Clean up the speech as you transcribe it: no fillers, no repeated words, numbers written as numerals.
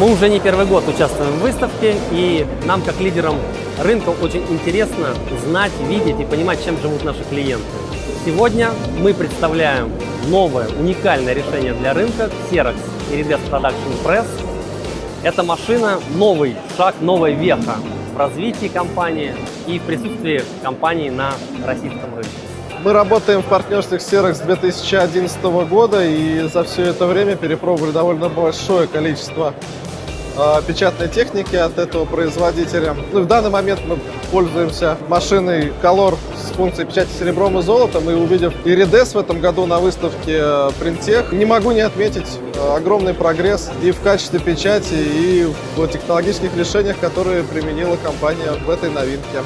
Мы уже не первый год участвуем в выставке, и нам, как лидерам рынка, очень интересно знать, видеть и понимать, чем живут наши клиенты. Сегодня мы представляем новое, уникальное решение для рынка Xerox Irides Production Press. Эта машина – новый шаг, новая веха в развитии компании и в присутствии компании на российском рынке. Мы работаем в партнерстве с Xerox с 2011 года и за все это время перепробовали довольно большое количество печатной техники от этого производителя. В данный момент мы пользуемся машиной Color с функцией печати серебром и золотом, и увидев Irides в этом году на выставке Printech, не могу не отметить огромный прогресс и в качестве печати, и в технологических решениях, которые применила компания в этой новинке.